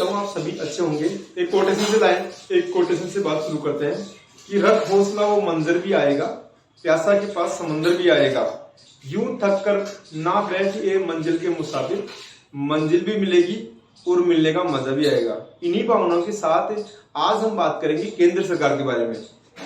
आप सभी अच्छे होंगे। एक कोटेशन से बात शुरू करते हैं कि रख हौसला वो मंजर भी आएगा, प्यासा के पास समंदर भी आएगा, यूं थक कर ना बैठ ये मंजिल के मुसाफिर, मंजिल भी मिलेगी और मिलने का मजा भी आएगा। इन्हीं भावनाओं के साथ आज हम बात करेंगे केंद्र सरकार के बारे में।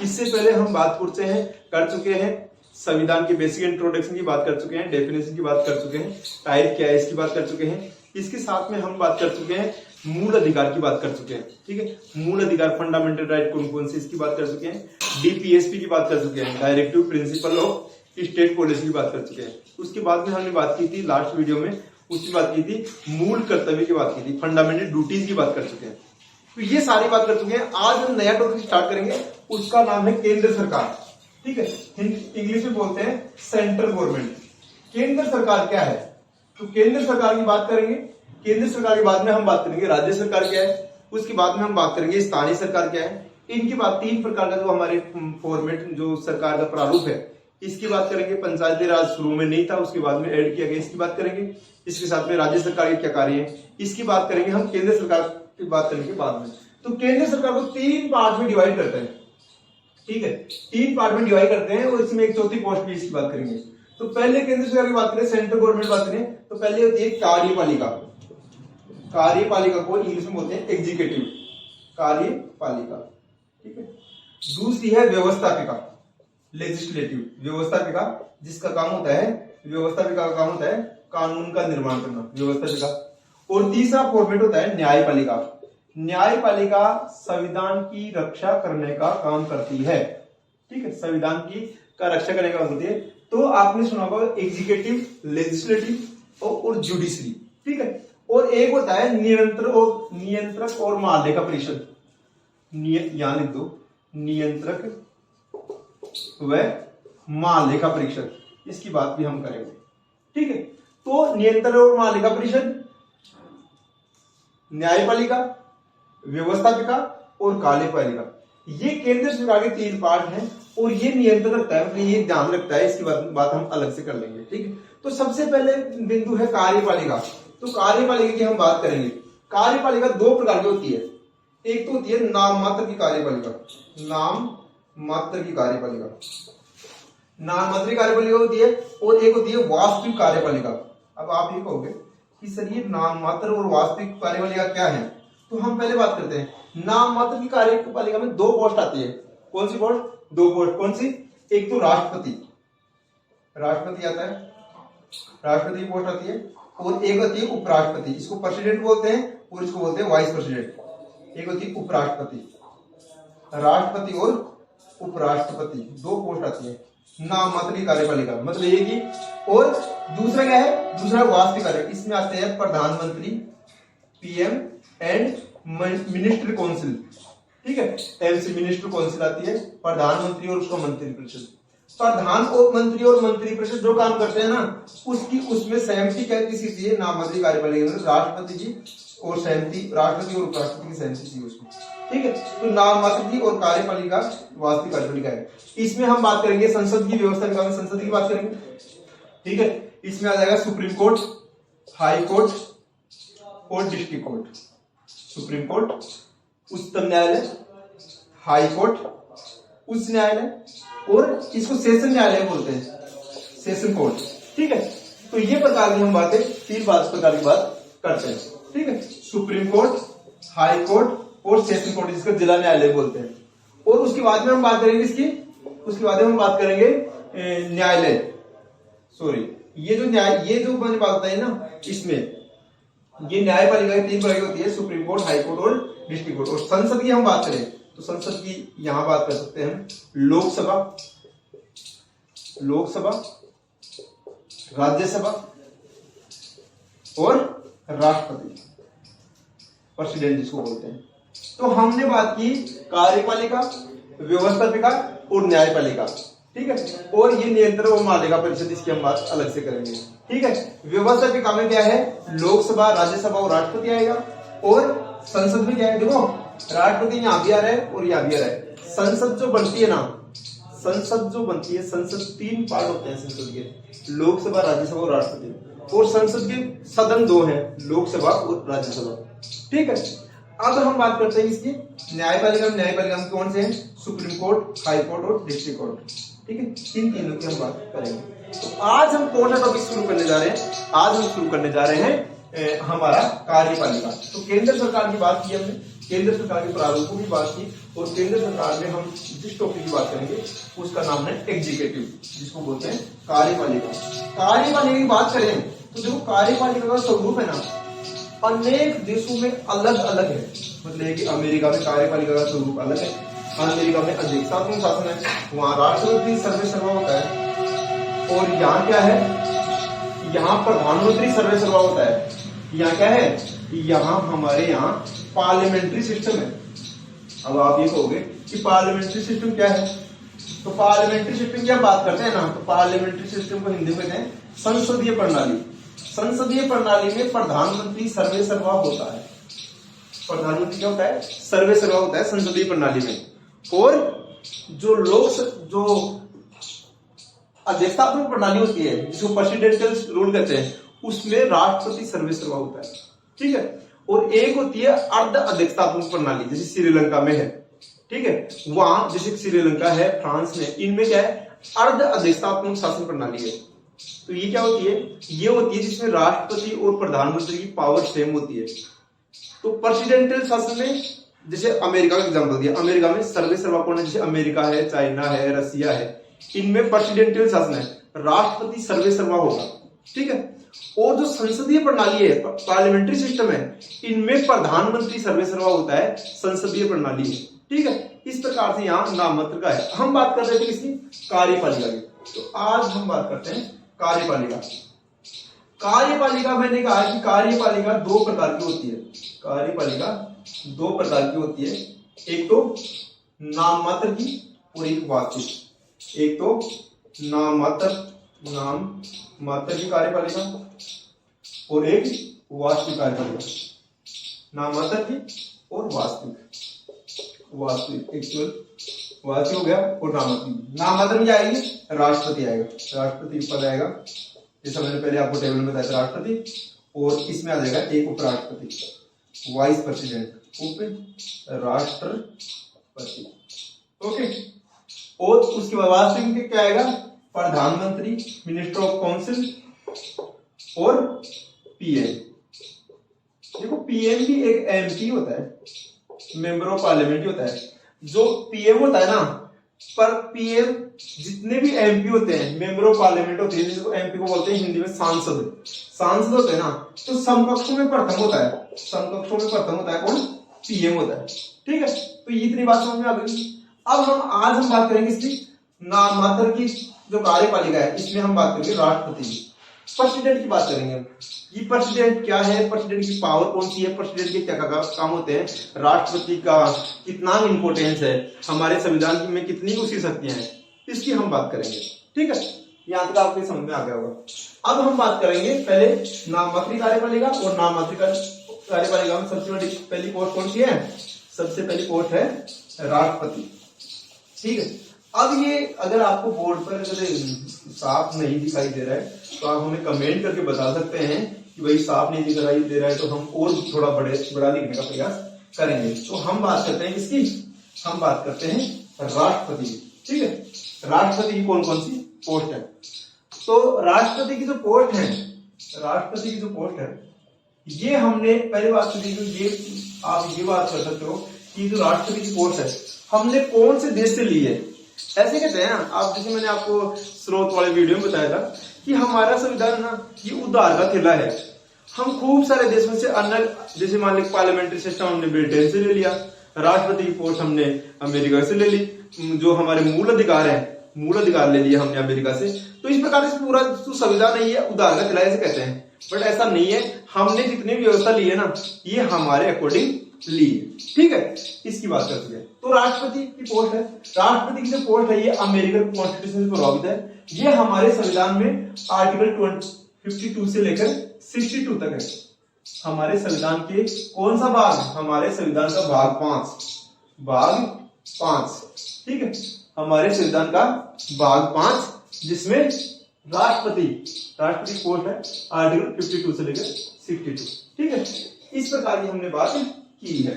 इससे पहले हम बात कर चुके हैं संविधान के बेसिक इंट्रोडक्शन की बात कर चुके हैं, डेफिनेशन की बात कर चुके हैं, टाइप क्या है इसकी बात कर चुके हैं। इसके साथ में हम बात कर चुके हैं मूल अधिकार की बात कर चुके हैं। ठीक है, मूल अधिकार फंडामेंटल राइट कौन कौन से इसकी बात कर चुके हैं। डीपीएसपी की बात कर चुके हैं, directive principle of state policy की बात कर चुके हैं। उसके बाद में हमने बात की थी लास्ट वीडियो में, उसकी बात की थी मूल कर्तव्य की बात की थी, फंडामेंटल ड्यूटीज की बात कर चुके हैं। तो ये सारी बात कर चुके हैं। आज हम नया टॉपिक स्टार्ट करेंगे, उसका नाम है केंद्र सरकार। ठीक है, इंग्लिश में बोलते हैं सेंट्रल गवर्नमेंट। केंद्र सरकार क्या है, तो केंद्र सरकार की बात करेंगे। केंद्र सरकार के बाद में हम बात करेंगे राज्य सरकार क्या है, उसके बाद में हम बात करेंगे स्थानीय सरकार क्या है। इनकी बात तीन प्रकार का जो हमारे फॉर्मेट जो सरकार का प्रारूप है इसकी बात करेंगे। पंचायती राज शुरू में नहीं था, उसके बाद में ऐड किया गया, इसकी बात करेंगे। इसके साथ में राज्य सरकार के क्या कार्य है इसकी बात करेंगे हम केंद्र सरकार की बात करने के बाद में। तो केंद्र सरकार को तीन पार्ट में डिवाइड करते हैं। ठीक है, तीन पार्ट में डिवाइड करते हैं और इसमें एक चौथी पोस्ट भी इसकी बात करेंगे। तो पहले केंद्र सरकार की बात करें, सेंट्रल गवर्नमेंट बात करें, तो पहले होती है कार्यपालिका। कार्यपालिका को इंग्लिश में बोलते हैं एग्जीक्यूटिव, कार्यपालिका। ठीक है, दूसरी है व्यवस्थापिका, लेजिस्लेटिव, व्यवस्थापिका जिसका काम होता है, व्यवस्थापिका का काम होता है कानून का निर्माण करना, व्यवस्थापिका। और तीसरा फॉर्मेट होता है न्यायपालिका। न्यायपालिका संविधान की रक्षा करने का काम करती है। ठीक है, संविधान की का रक्षा करने का काम करती है। तो आपने सुना होगा एग्जीक्यूटिव, लेजिस्लेटिव और जुडिशरी। ठीक है, और एक होता है नियंत्रक और महालेखा परिषद। यहां लिख दो, नियंत्रक व महालेखा परिषद, इसकी बात भी हम करेंगे। ठीक है, तो नियंत्रण और महालेखा परिषद, न्यायपालिका, व्यवस्थापिका और कार्यपालिका, ये केंद्र सरकार के तीन पार्ट हैं और ये नियंत्रण रखता है, मतलब ये ध्यान रखता है। इसकी बात हम अलग से कर लेंगे। ठीक है, तो सबसे पहले बिंदु है कार्यपालिका। तो कार्यपालिका की हम बात करेंगे। कार्यपालिका दो प्रकार की होती है। एक तो होती है नाम मात्र की कार्यपालिका, नाम मात्र की कार्यपालिका, नाम मात्र की कार्यपालिका होती है, और एक होती है वास्तविक कार्यपालिका। अब आप ये कहोगे कि सर ये नाम मात्र और वास्तविक कार्यपालिका क्या है, तो हम पहले बात करते हैं। नाम मात्र की कार्यपालिका में दो पोस्ट आती है। कौन सी पोस्ट? दो पोस्ट। कौन सी? एक तो राष्ट्रपति आता है, राष्ट्रपति की पोस्ट आती है, और एक होती है उपराष्ट्रपति। इसको प्रेसिडेंट बोलते हैं और इसको बोलते हैं वाइस प्रेसिडेंट। एक होती है उपराष्ट्रपति, राष्ट्रपति और उपराष्ट्रपति, दो पोस्ट आती है नाम मात्र की कार्यपालिका, मतलब ये कि। और दूसरा क्या है? दूसरा वास्तविक कार्य। इसमें आते हैं प्रधानमंत्री, पीएम एंड मिनिस्टर काउंसिल। ठीक है, एमसी मिनिस्टर काउंसिल आती है, प्रधानमंत्री और उसका मंत्रिपरिषद। प्रधान और मंत्री परिषद जो काम करते हैं ना, उसमें सहमति क्या किसी चाहिए? नाम मात्र कार्यपालिका में राष्ट्रपति की और सहमति, राष्ट्रपति और उपराष्ट्रपति की सहमति चाहिए उसमें। ठीक है, तो नाम मात्र की और कार्यपालिका वास्तविक कार्यपालिका है। इसमें हम बात करेंगे संसद की व्यवस्था में, संसद की बात करेंगे। ठीक है, इसमें आ जाएगा सुप्रीम कोर्ट, हाई कोर्ट और डिस्ट्रिक्ट कोर्ट। सुप्रीम कोर्ट उच्चतम न्यायालय, हाई कोर्ट उच्च न्यायालय, और इसको सेशन न्यायालय बोलते हैं, सेशन कोर्ट। ठीक है, तो ये प्रकार की हम बातें तीन प्रकार की बात करते हैं। ठीक है, सुप्रीम कोर्ट, हाई कोर्ट और सेशन कोर्ट, जिसका जिला न्यायालय बोलते हैं। और उसके बाद में हम बात करेंगे इसकी, उसके बाद में हम बात करेंगे न्यायालय, सॉरी, ये जो मैंने बात बताई ना, इसमें ये न्यायपालिका की तीन प्रकार की होती है, सुप्रीम कोर्ट, हाई कोर्ट और डिस्ट्रिक्ट कोर्ट। और संसद की हम बात करें तो संसद की यहां बात कर सकते हैं लोकसभा, राज्यसभा और राष्ट्रपति, प्रेसिडेंट जिसको बोलते हैं। तो हमने बात की कार्यपालिका, व्यवस्थापिका और न्यायपालिका। ठीक है, और ये नियंत्रण और महालेखा परिषद, इसकी हम बात अलग से करेंगे। ठीक है, व्यवस्थापिका में क्या है? लोकसभा, राज्यसभा और राष्ट्रपति आएगा। और संसद में क्या है? देखो, राष्ट्रपति यहां भी आ रहा है और यहां भी आ रहा है। संसद जो बनती है, संसद तीन पार्ट होते हैं संसद के, लोकसभा, राज्यसभा और राष्ट्रपति। और संसद के सदन दो हैं, लोकसभा और राज्यसभा। ठीक है, अब हम बात करते हैं इसकी न्यायपालिका में। न्यायपालिका में कौन से हैं? सुप्रीम कोर्ट, हाई कोर्ट और डिस्ट्रिक्ट कोर्ट। ठीक है, इन तीनों की हम बात करेंगे। तो आज हम कौन सा टॉपिक शुरू करने जा रहे हैं? आज हम शुरू करने जा रहे हैं हमारा कार्यपालिका। तो केंद्र सरकार की बात की हमने, केंद्र सरकार के प्रारूपों की बात की, और केंद्र सरकार में हम जिस टॉपिक की बात करेंगे उसका नाम है एग्जीक्यूटिव, जिसको बोलते हैं कार्यपालिका। कार्यपालिका की बात करें तो देखो, कार्यपालिका का स्वरूप है ना, अनेक देशों में अलग अलग है। मतलब कि अमेरिका में कार्यपालिका का स्वरूप अलग है। अमेरिका में अधिष्ठात्मक शासन है, वहां राष्ट्रपति सर्वेसर्वा होता है। और यहाँ क्या है? यहाँ प्रधानमंत्री सर्वेसर्वा होता है। यहाँ क्या है? यहाँ हमारे यहाँ पार्लियामेंट्री सिस्टम है। अब आप ये कहोगे कि पार्लियामेंट्री सिस्टम क्या है? तो पार्लियामेंट्री सिस्टम की हम बात करते हैं ना, तो पार्लियामेंट्री सिस्टम को हिंदी में कहते हैं संसदीय प्रणाली। संसदीय प्रणाली में प्रधानमंत्री सर्वेसर्वा होता है। प्रधानमंत्री क्या होता है? सर्वेसर्वा होता है संसदीय प्रणाली में। और जो अधिष्ठात्मक प्रणाली होती है, जिसको प्रेसिडेंशियल रूल कहते हैं, उसमें राष्ट्रपति सर्वेसर्वा होता है। ठीक है, और एक होती है अर्ध अधिष्ठात्मक प्रणाली, जैसे श्रीलंका में है। ठीक है, वहां जैसे श्रीलंका है, फ्रांस में, इनमें क्या है? अर्ध अधिष्ठात्मक शासन प्रणाली है। तो ये क्या होती है? ये होती है जिसमें राष्ट्रपति और प्रधानमंत्री की पावर सेम होती है। तो प्रेसिडेंशियल शासन में, जैसे अमेरिका का एग्जांपल दिया, अमेरिका में सर्वेसर्वा कौन है? जैसे अमेरिका है, चाइना है, रसिया है, इनमें प्रेसिडेंशियल शासन है, राष्ट्रपति सर्वेसर्वा होगा। ठीक है, और जो संसदीय प्रणाली है, पार्लियामेंट्री सिस्टम है, इनमें प्रधानमंत्री सर्वेसर्वा होता है, संसदीय प्रणाली है। ठीक है, इस प्रकार से यहाँ नाममात्र का है। हम बात कर रहे थे किसकी? कार्यपालिका की। तो आज हम बात करते हैं कार्यपालिका। कार्यपालिका मैंने कहा कि कार्यपालिका दो प्रकार की होती है। कार्यपालिका दो प्रकार की होती है, एक तो नाममात्र की और एक वास्तविक। एक तो नाममात्र की कार्यपालिका और एक वास्तविक कार्यपालिका। नाममात्र की और वास्तविक एक्चुअल वास्तविक हो गया, और नाममात्र। नाममात्र में क्या आएगी? राष्ट्रपति आएगा, राष्ट्रपति पद आएगा। जैसा मैंने पहले आपको टेबल में बताया था, राष्ट्रपति, और इसमें आ जाएगा एक उपराष्ट्रपति, वाइस प्रेसिडेंट, उपराष्ट्रपति। ओके, और उसके बाद वास्तविक में क्या आएगा? प्रधानमंत्री, मिनिस्टर ऑफ काउंसिल और पीएम। देखो, पीएम भी एक एमपी होता है, मेंबर ऑफ पार्लियामेंट होता है। जो पीएम होता है ना, पर पीएम जितने भी एमपी होते हैं, मेंबर ऑफ पार्लियामेंट होते हैं, जिसको एमपी को बोलते हैं हिंदी में सांसद होते हैं ना, तो समकक्षों में प्रथम होता है। समकक्षों में प्रथम होता है कौन? पीएम होता है। ठीक है, तो ये इतनी बात समझ में आ गई। अब आज हम बात करेंगे इसकी नाममात्र की जो कार्यपालिका है, इसमें हम बात करेंगे राष्ट्रपति की। प्रेसिडेंट की बात करेंगे। ये प्रेसिडेंट क्या है? प्रेसिडेंट की पावर कौन सी है? प्रेसिडेंट के क्या काम होते हैं? राष्ट्रपति का कितना इंपोर्टेंस है? हमारे संविधान में कितनी उसकी शक्तियां हैं? इसकी हम बात करेंगे। ठीक है, यहाँ तक आपको समझ में आ गया होगा। अब हम बात करेंगे पहले नाममात्र कार्यपालिका और नाममात्र कार्यपालिका में सबसे बड़ी पहली पोस्ट कौन सी है? सबसे पहली पोस्ट है राष्ट्रपति। ठीक है, अब ये अगर आपको बोर्ड पर अगर साफ नहीं दिखाई दे रहा है तो आप हमें कमेंट करके बता सकते हैं कि भाई साफ नहीं दिखाई दे रहा है, तो हम और थोड़ा बड़ा लिखने का प्रयास करेंगे। तो हम बात करते हैं इसकी, हम बात करते हैं राष्ट्रपति की। ठीक है, राष्ट्रपति की कौन कौन सी पोस्ट है? तो राष्ट्रपति की जो पोस्ट है, राष्ट्रपति की जो पोस्ट है, ये हमने पहली बात तो ये आप ये बात कर सकते हो कि जो राष्ट्रपति की पोस्ट है हमने कौन से देश से ली है। ऐसे कहते हैं आप, जैसे मैंने आपको स्रोत वाले वीडियो में बताया था कि हमारा संविधान ना ये उधार का थैला है। हम खूब सारे देशों से अन्य, जैसे मान लीजिए पार्लियामेंट्री सिस्टम हमने ब्रिटेन से ले लिया, राष्ट्रपति की पोस्ट हमने अमेरिका से ले ली, जो हमारे मूल अधिकार है, मूल अधिकार ले लिया हमने अमेरिका से। तो इस प्रकार से पूरा जो संविधान है ये उधार का थैला ऐसे कहते हैं, बट ऐसा नहीं है। हमने जितनी भी व्यवस्था ली है ना, ये हमारे अकॉर्डिंग ली है। ठीक है, इसकी बात करते हैं। तो राष्ट्रपति की पोस्ट है, राष्ट्रपति की जो पोस्ट है ये अमेरिकन कॉन्स्टिट्यूशन से प्रभावित है। ये हमारे संविधान में आर्टिकल 52 से लेकर 62 तक है। हमारे संविधान के कौन सा भाग? हमारे संविधान का भाग 5। ठीक है, हमारे संविधान का भाग 5, जिसमें राष्ट्रपति पोस्ट है आर्टिकल 52 से लेकर 62। ठीक है, इस प्रकार की हमने बात की है।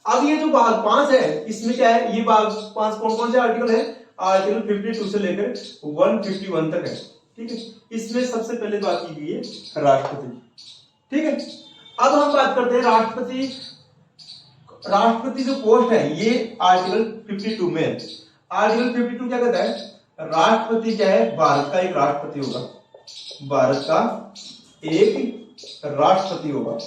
अब ये जो भाग 5 है इसमें क्या है, ये भाग 5 कौन कौन से आर्टिकल है, आर्टिकल 52 से लेकर 151 तक है। ठीक है, इसमें सबसे पहले बात की गई है राष्ट्रपति। ठीक है, अब हम बात करते हैं राष्ट्रपति। राष्ट्रपति जो पोस्ट है ये आर्टिकल 52 में है। आर्टिकल 52 क्या कहता है, राष्ट्रपति क्या है, भारत का एक राष्ट्रपति होगा, भारत का एक राष्ट्रपति होगा,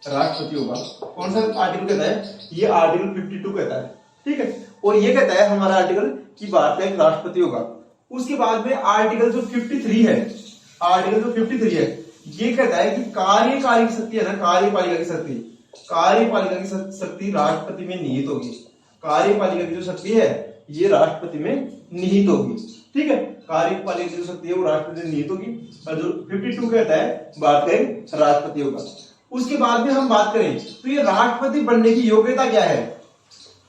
राष्ट्रपति होगा। कौन सा आर्टिकल कहता है, ये आर्टिकल 52 कहता है। ठीक है, और ये कहता है हमारा आर्टिकल कि भारत का एक राष्ट्रपति होगा। उसके बाद में आर्टिकल जो 53 है, आर्टिकल जो 53 है ये कहता है कि कार्यकारी शक्ति है ना, कार्यपालिका की शक्ति, कार्यपालिका की शक्ति राष्ट्रपति में निहित होगी। कार्यपालिका की जो शक्ति है ये राष्ट्रपति में निहित होगी। ठीक है, कार्यपालिका की जो शक्ति है वो राष्ट्रपति में निहित होगी, और जो 52 कहता है भारत का एक राष्ट्रपति होगा। उसके बाद में हम बात करें तो ये राष्ट्रपति बनने की योग्यता क्या है,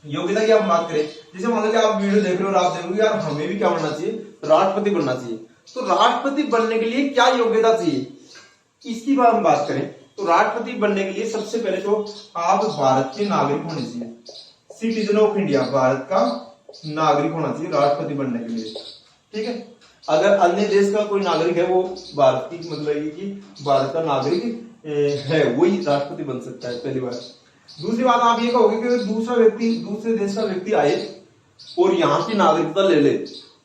योग्यता की हम बात करें, जैसे मान लो कि आप वीडियो देख रहे हो और आप देखोगे यार हमें भी क्या बनना चाहिए, राष्ट्रपति बनना चाहिए। तो राष्ट्रपति बनने के लिए क्या योग्यता चाहिए, इसकी बात हम बात करें तो राष्ट्रपति बनने के लिए सबसे पहले तो आप भारत के नागरिक होने चाहिए, सिटीजन ऑफ इंडिया, भारत का नागरिक होना चाहिए राष्ट्रपति बनने के लिए। ठीक है, अगर अन्य देश का कोई नागरिक है वो भारत की मतलब ये कि भारत का नागरिक है वही राष्ट्रपति बन सकता है, पहली बात। दूसरी बात आप ये कहोगे कि दूसरा व्यक्ति, दूसरे देश का व्यक्ति आए और यहाँ की नागरिकता ले ले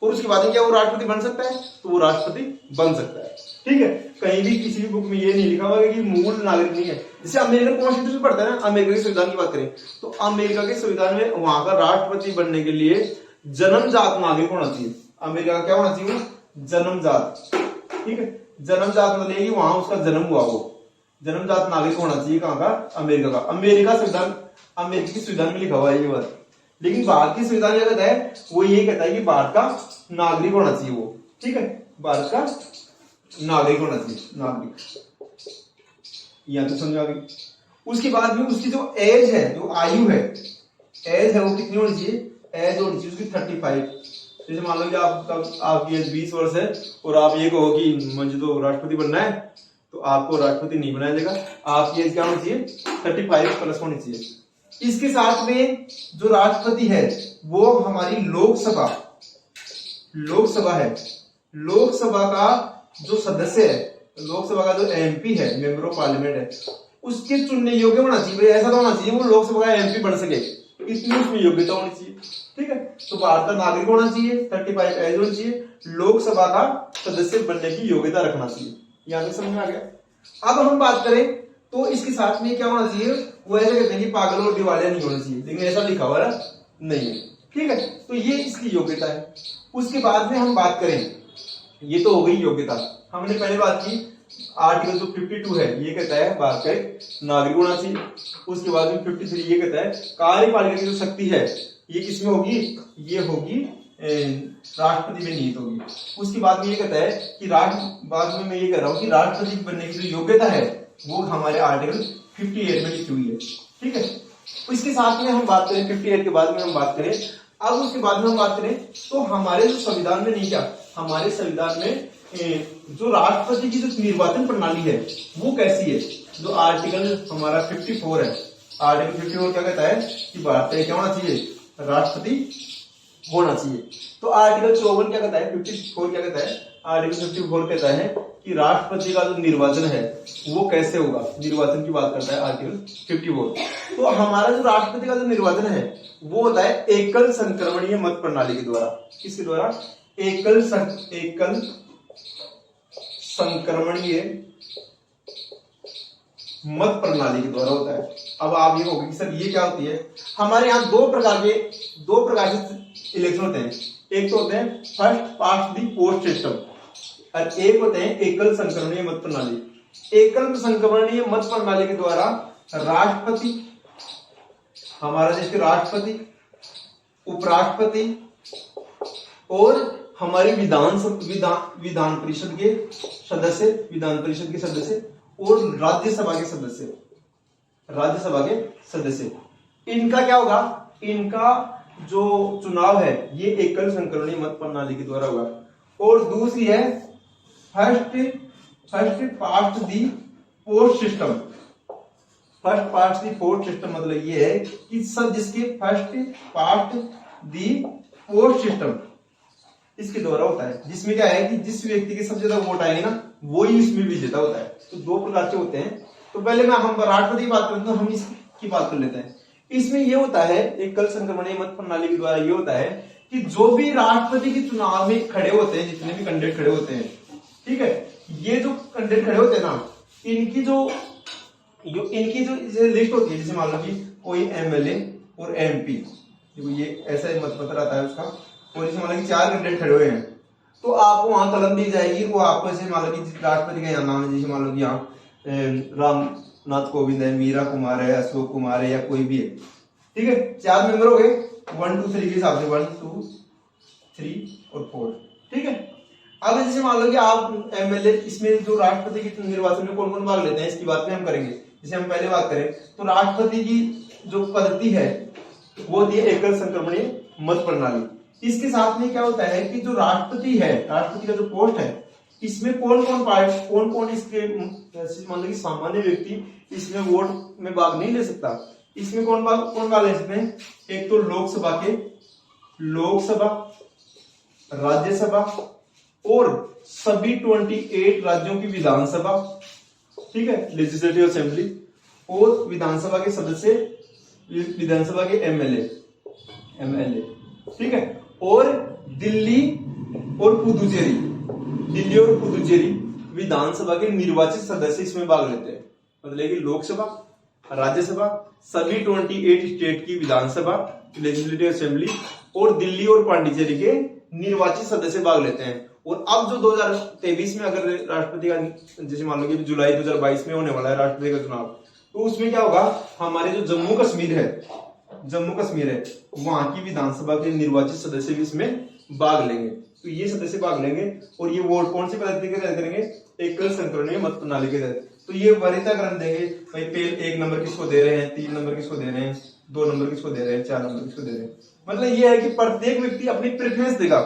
और उसके बाद क्या वो राष्ट्रपति बन सकता है, तो वो राष्ट्रपति बन सकता है। ठीक है, कहीं भी किसी भी बुक में ये नहीं लिखा हुआ है कि मूल नागरिक नहीं है। जैसे अमेरिकन कॉन्स्टिट्यूशन पढ़ते हैं ना, अमेरिका के संविधान की बात करें तो अमेरिका के संविधान में वहां का राष्ट्रपति बनने के लिए जन्मजात नागरिक होना चाहिए। अमेरिका का क्या होना चाहिए, जन्मजात। ठीक है, जन्मजात मतलब कि वहां उसका जन्म हुआ, वो जन्मजात नागरिक होना चाहिए। कहां का, अमेरिका का। अमेरिका संविधान, अमेरिका की संविधान में लिखा हुआ है ये बात, लेकिन भारत की संविधान क्या कहता है, वो ये कहता है कि भारत का नागरिक होना चाहिए वो। ठीक है, भारत का नागरिक होना चाहिए, नागरिक, यहां तो समझा गई। उसके बाद में उसकी जो एज है, जो आयु है, एज है वो कितनी होनी चाहिए, एज होनी चाहिए उसकी 35। जैसे मान लो कि आपकी एज 20 वर्ष है और आप ये कहो कि मुझे तो राष्ट्रपति बनना है, तो आपको राष्ट्रपति नहीं बनाया जाएगा, आपकी एज क्या होनी चाहिए, 35 प्लस होनी चाहिए। इसके साथ में जो राष्ट्रपति है वो हमारी लोकसभा, लोकसभा है, लोकसभा का जो सदस्य है, लोकसभा का जो एमपी है, मेंबर ऑफ पार्लियामेंट है, उसके चुनने योग्य होना चाहिए। ऐसा तो होना चाहिए वो लोकसभा का एमपी बन सके, इतनी उसमें योग्यता होनी चाहिए। ठीक है, तो भारत का नागरिक होना चाहिए, 35 एज होनी चाहिए, लोकसभा का सदस्य बनने की योग्यता रखना चाहिए। यहां तक समझ में आ गया। अब हम बात करें तो इसके साथ में क्या होना चाहिए, वो ऐसा कहते हैं कि पागल और दिवालिया नहीं होना चाहिए, लेकिन ऐसा लिखा हुआ नहीं है। ठीक है, तो ये इसकी योग्यता है। उसके बाद में हम बात करें, ये तो हो गई योग्यता। हमने पहले बात की आर्टिकल जो 52 है ये कहता है भारत का एक नागरिक होना चाहिए। उसके बाद में 53 ये कहता है कार्यपालिका की जो शक्ति है ये किसमें होगी, ये होगी राष्ट्रपति में निहित होगी। उसके बाद में ये कहता है कि बाद में मैं ये कह रहा हूं कि राष्ट्रपति बनने की जो योग्यता है वो हमारे आर्टिकल 58 में लिखी हुई है। ठीक है, इसके साथ में हम बात करें 58 के बाद में हम बात करें, अब उसके बाद में हम बात करें तो हमारे जो संविधान में नहीं, क्या हमारे संविधान में जो राष्ट्रपति की जो निर्वाचन प्रणाली है वो कैसी है। जो आर्टिकल हमारा 54 है, आर्टिकल 54 क्या कहता है कि भारत का क्या होना चाहिए, राष्ट्रपति होना चाहिए। तो आर्टिकल 54 क्या कहता है, 54 क्या कहता है, आर्टिकल 54 कहता है कि राष्ट्रपति का जो निर्वाचन है वो कैसे होगा, निर्वाचन की बात करता है आर्टिकल 54। तो हमारा जो राष्ट्रपति का जो निर्वाचन है वो होता है एकल संक्रमणीय मत प्रणाली के द्वारा। किसके द्वारा, एकल संक्रमणीय मत प्रणाली के द्वारा होता है। अब आप ये कहोगे कि सर ये क्या होती है, हमारे यहाँ दो प्रकार के इलेक्शन होते हैं। एक तो होते हैं first past the post system और एक होते हैं एकल संक्रमणीय मत प्रणाली। एकल संक्रमणीय मत प्रणाली के द्वारा राष्ट्रपति, हमारा देश के राष्ट्रपति, उपराष्ट्रपति और हमारी विधान परिषद के सदस्य और राज्यसभा के सदस्य, इनका क्या होगा, इनका जो चुनाव है ये एकल संक्रमणीय मत प्रणाली के द्वारा होगा। और दूसरी है first past the post system. First part the fourth system मतलब ये है कि सब जिसके first part the fourth system इसके द्वारा होता है, जिसमें क्या है कि जिस व्यक्ति के सबसे ज्यादा वोट आएंगे ना वही इसमें विजेता होता है। तो दो प्रकार के होते हैं। तो पहले मैं हम राष्ट्रपति की बात करते हैं, हम इसकी बात कर लेते हैं। इसमें ये होता है एकल संक्रमणीय मत प्रणाली के द्वारा ये होता है कि जो भी राष्ट्रपति के चुनाव में खड़े होते हैं, जितने भी कैंडिडेट खड़े होते हैं, ठीक है, ये जो कैंडिडेट खड़े होते हैं ना, इनकी जो लिस्ट होती है, जैसे मान लो कि कोई एमएलए और एमपी, ये ऐसा मत पत्र आता है उसका, और जैसे मान लो कि 4 कैंडिडेट खड़े हुए हैं, तो आपको वहां कलम दी जाएगी। वो आपको ऐसे मान लो कि राष्ट्रपति का यहाँ नाम है, जैसे मान लो कि यहाँ रामनाथ कोविंद है, मीरा कुमार है, अशोक कुमार है, या कोई भी है, ठीक है, 4 मेंबर हो गए 1 2 3 के हिसाब से 1 2 3 और 4, ठीक है। अब जैसे मान लो कि आप एमएलए, इसमें जो राष्ट्रपति के निर्वाचन में कौन कौन भाग लेते हैं इसकी बात में हम करेंगे। जैसे हम पहले बात करें तो राष्ट्रपति की जो पद्धति है वो होती है एकल संक्रमणीय मत प्रणाली। इसके साथ में क्या होता है कि जो राष्ट्रपति है, राष्ट्रपति का जो पोस्ट है, इसमें कौन कौन इसके मान लो कि सामान्य व्यक्ति इसमें वोट में भाग नहीं ले सकता। इसमें कौन भाग ले सकते हैं? एक तो लोकसभा, राज्यसभा और सभी 28 राज्यों की विधानसभा, ठीक है, लेजिस्लेटिव असेंबली, और विधानसभा के सदस्य, विधानसभा के एमएलए, ठीक है, और दिल्ली और पुदुचेरी विधानसभा के निर्वाचित सदस्य इसमें भाग लेते हैं। मतलब कि लोकसभा, राज्यसभा, सभी 28 स्टेट की विधानसभा, लेजिस्लेटिव असेंबली और दिल्ली और पांडिचेरी के निर्वाचित सदस्य भाग लेते हैं। और अब जो 2023 में अगर राष्ट्रपति का, जैसे मान लो कि जुलाई 2022 में होने वाला है राष्ट्रपति का चुनाव, तो उसमें क्या होगा, हमारे जो जम्मू कश्मीर है वहां की विधानसभा के निर्वाचित सदस्य भी इसमें भाग लेंगे। तो ये सदस्य भाग लेंगे और ये वोट कौन सी पद्धति के तहत करेंगे? एकल संक्रमणीय मत प्रणाली के तहत। तो ये वरीयताकरण देंगे, भाई पहले 1 नंबर किसको दे रहे हैं, 3 नंबर किसको दे रहे हैं, 2 नंबर किसको दे रहे हैं, 4 नंबर किसको दे रहे हैं। मतलब ये है कि प्रत्येक व्यक्ति अपनी प्रेफरेंस देगा,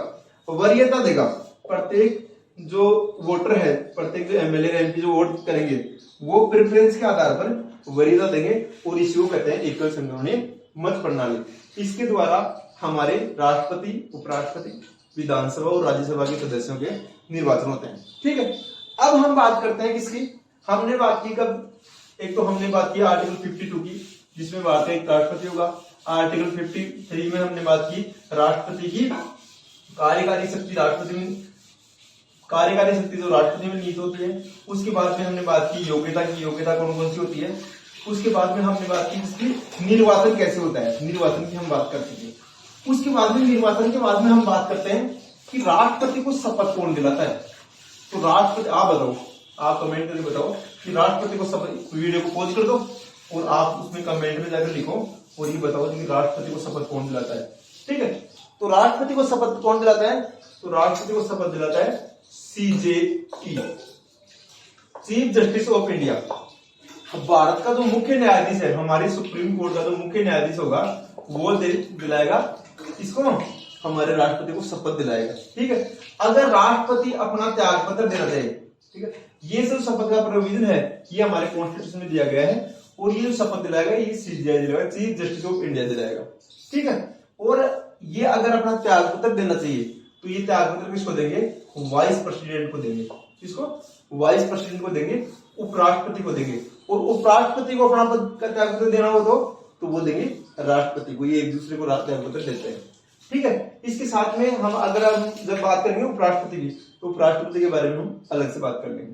वरीयता देगा। प्रत्येक जो वोटर है, प्रत्येक जो एमएलए एमपी जो वोट करेंगे वो प्रेफरेंस के आधार पर वरीयता देंगे, और इसी को कहते हैं एकल संक्रमणीय मत प्रणाली। इसके द्वारा हमारे राष्ट्रपति, उपराष्ट्रपति, विधानसभा और राज्यसभा के सदस्यों के निर्वाचन होते हैं, ठीक है। अब हम बात करते हैं किसकी? हमने बात की कब? एक तो हमने बात की आर्टिकल 52 की, जिसमें बात है राष्ट्रपति होगा। आर्टिकल 53 में हमने बात की राष्ट्रपति की कार्यकारी शक्ति, कार्यकारी शक्ति जो राष्ट्रपति में निहित होती है। उसके बाद में हमने बात की योग्यता की, योग्यता कौन कौन सी होती है। उसके बाद में हमने बात की इसकी निर्वाचन कैसे होता है, निर्वाचन की हम बात कर चुके हैं। उसके बाद में निर्वाचन के बाद में हम बात करते हैं कि राष्ट्रपति को शपथ कौन दिलाता है। तो राष्ट्रपति, आप बताओ, आप कमेंट करके बताओ कि राष्ट्रपति को शपथ, वीडियो को पॉज कर दो और आप उसमें कमेंट में जाकर लिखो और ये बताओ कि राष्ट्रपति को शपथ कौन दिलाता है, ठीक है। तो राष्ट्रपति को शपथ कौन दिलाता है? तो राष्ट्रपति को शपथ दिलाता है CJE, chief justice of India. Bharat का जो मुख्य न्यायाधीश है, हमारे सुप्रीम कोर्ट का जो मुख्य न्यायाधीश होगा, वो दिलाएगा इसको, हमारे राष्ट्रपति को शपथ दिलाएगा, ठीक है। अगर राष्ट्रपति अपना त्याग पत्र देना चाहिए, ठीक है, ये सब शपथ का प्रोविजन है, ये हमारे कॉन्स्टिट्यूशन में दिया गया है। और ये जो शपथ दिलाएगा ये CJI दिलाएगा, चीफ जस्टिस ऑफ इंडिया दिलाएगा, ठीक है। और ये अगर अपना त्याग पत्र देना चाहिए तो ये त्याग पत्र किसको देंगे? वाइस प्रेसिडेंट को देंगे। किसको? वाइस प्रेसिडेंट को देंगे, उपराष्ट्रपति को देंगे। और उपराष्ट्रपति को अपना त्याग पत्र देना हो तो वो देंगे राष्ट्रपति को। ये एक दूसरे को त्याग पत्र देते हैं, ठीक है। इसके साथ में हम जब बात करेंगे उपराष्ट्रपति की, तो उपराष्ट्रपति के बारे में हम अलग से बात कर लेंगे,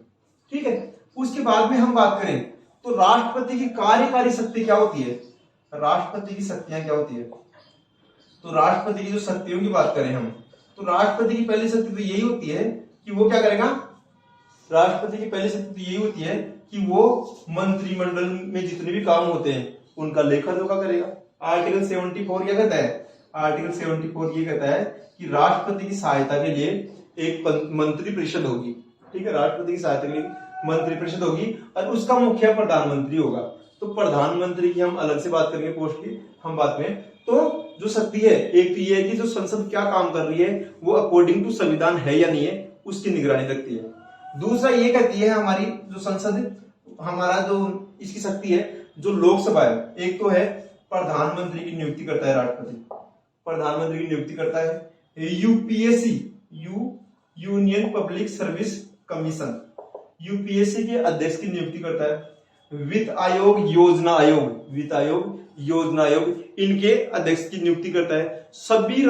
ठीक है। उसके बाद में हम बात करें तो राष्ट्रपति की कार्यकारी शक्ति क्या होती है, राष्ट्रपति की शक्तियां क्या होती है। तो राष्ट्रपति की जो शक्तियों की बात करें हम, तो राष्ट्रपति की पहली शक्ति तो यही होती है कि वो क्या करेगा? राष्ट्रपति की पहली शक्ति तो यही होती है कि वो मंत्रिमंडल में जितने भी काम होते हैं उनका लेखा जोखा करेगा। आर्टिकल 74 क्या कहता है? आर्टिकल 74 ये कहता है कि राष्ट्रपति की सहायता के लिए एक मंत्री परिषद होगी, ठीक है। राष्ट्रपति की सहायता के लिए मंत्री परिषद होगी और उसका मुखिया प्रधानमंत्री होगा। तो प्रधानमंत्री की हम अलग से बात करेंगे, पोस्ट की हम बात में। तो जो शक्ति है, एक तो ये है कि जो संसद क्या काम कर रही है वो अकॉर्डिंग टू संविधान है या नहीं है, उसकी निगरानी रखती है। दूसरा ये कहती है हमारी जो संसद, हमारा जो इसकी शक्ति है जो लोकसभा है, एक तो है प्रधानमंत्री की नियुक्ति करता है राष्ट्रपति, प्रधानमंत्री की नियुक्ति करता है। UPSC, union public service commission, UPSC के अध्यक्ष की नियुक्ति करता है। वित्त आयोग, योजना आयोग, वित्त आयोग, योजना आयोग, इनके अध्यक्ष की नियुक्ति करता है। सभी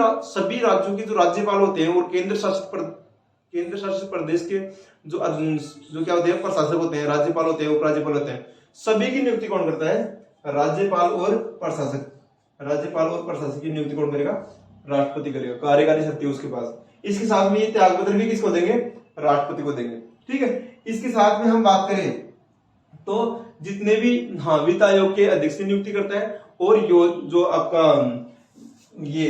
राज्यों के जो राज्यपाल होते हैं और केंद्र शासित प्रदेश के जो क्या होते हैं, प्रशासक होते हैं, राज्यपाल होते हैं, उपराज्यपाल होते हैं, सभी की नियुक्ति कौन करता है? राज्यपाल और प्रशासक। राज्यपाल और प्रशासक की नियुक्ति कौन करेगा? राष्ट्रपति करेगा। कार्यकारी शक्ति है उसके पास। इसके साथ में ये त्यागपत्र भी किसको देंगे? राष्ट्रपति को देंगे। ठीक है, इसके साथ में हम बात करें तो जितने भी वित्त आयोग के अध्यक्ष की नियुक्ति करता है, और जो आपका ये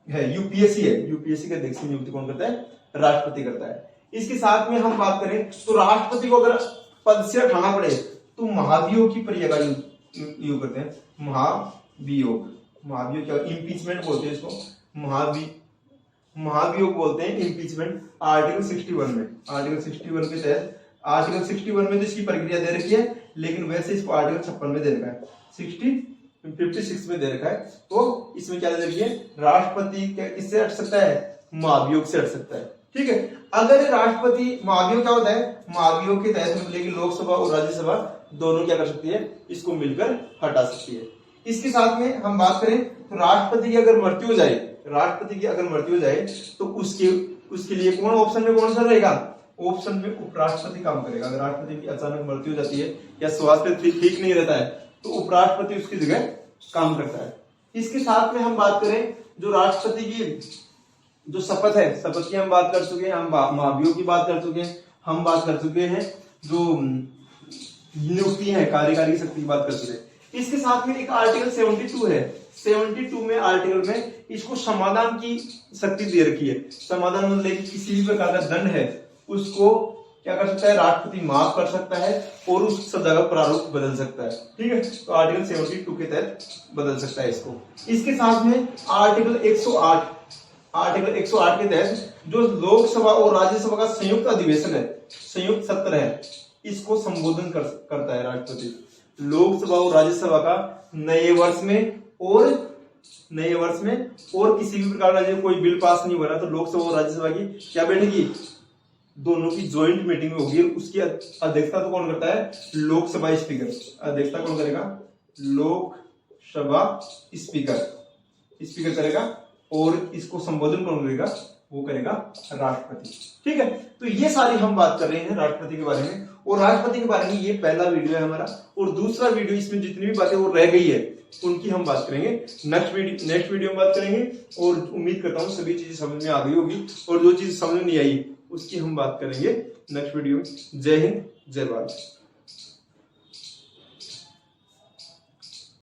है यूपीएससी है, यूपीएससी के अध्यक्ष की नियुक्ति कौन करता है? राष्ट्रपति करता है। इसके साथ में हम बात करें तो राष्ट्रपति को अगर पद से हटाना पड़े तो महाभियोग की प्रक्रिया यूज करते हैं। महाभियोग क्या, इम्पीचमेंट बोलते हैं इसको, महाभियोग बोलते हैं, इम्पीचमेंट। आर्टिकल 61 में, आर्टिकल 61 के तहत, आर्टिकल 61 में तो इसकी प्रक्रिया दे रखी है, लेकिन वैसे इसको आर्टिकल 56 में दे रखा है, 56 में दे रखा है। तो इसमें क्या दे रखी है? राष्ट्रपति किससे हट सकता है? महाभियोग से हट सकता है। ठीक है, अगर राष्ट्रपति, महाभियोग क्या होता है? महाभियोग के तहत लेकिन लोकसभा और राज्यसभा दोनों क्या कर सकती है? इसको मिलकर हटा सकती है। इसके साथ में हम बात करें तो राष्ट्रपति की अगर मृत्यु हो जाए, राष्ट्रपति की अगर मृत्यु हो जाए तो उसके लिए कौन ऑप्शन में कौन सा रहेगा? ऑप्शन में उपराष्ट्रपति काम करेगा। अगर राष्ट्रपति की अचानक मृत्यु हो जाती है या स्वास्थ्य ठीक नहीं रहता है तो उपराष्ट्रपति उसकी जगह काम करता है। इसके साथ में हम बात करें जो राष्ट्रपति की जो शपथ है, शपथ की हम बात कर चुके हैं, हम महाभियोग की बात कर चुके हैं, हम बात कर चुके हैं जो नियुक्ति है, कार्यकारी शक्ति की बात कर चुके हैं। इसके साथ में एक आर्टिकल 72 है, 72 में आर्टिकल में इसको समाधान की शक्ति दे रखी है। समाधान मतलब किसी भी प्रकार का दंड है उसको क्या कर सकता है? राष्ट्रपति माफ कर सकता है और उस सजा का प्रारूप बदल सकता है। ठीक है, तो आर्टिकल 72 के तहत बदल सकता है इसको। इसके साथ में आर्टिकल 108, आर्टिकल 108 के तहत जो लोकसभा और राज्यसभा का संयुक्त अधिवेशन है, संयुक्त सत्र है, इसको संबोधन करता है राष्ट्रपति। लोकसभा और राज्यसभा का नए वर्ष में और किसी भी प्रकार का कोई बिल पास नहीं हो रहा तो लोकसभा और राज्यसभा की क्या बैठेगी? दोनों की ज्वाइंट मीटिंग होगी। उसकी अध्यक्षता तो कौन करता है? लोकसभा स्पीकर। अध्यक्षता कौन करेगा? लोकसभा स्पीकर करेगा। और इसको संबोधन कौन करेगा? वो करेगा राष्ट्रपति। ठीक है, तो ये सारी हम बात कर रहे हैं राष्ट्रपति के बारे में। और राष्ट्रपति के बारे में ये पहला वीडियो है हमारा, और दूसरा वीडियो इसमें जितनी भी बातें वो रह गई है उनकी हम बात करेंगे नेक्स्ट वीडियो में बात करेंगे। और उम्मीद करता हूँ सभी चीजें समझ में आ गई होगी, और जो चीज समझ में नहीं आई उसकी हम बात करेंगे नेक्स्ट वीडियो में। जय हिंद, जय भारत।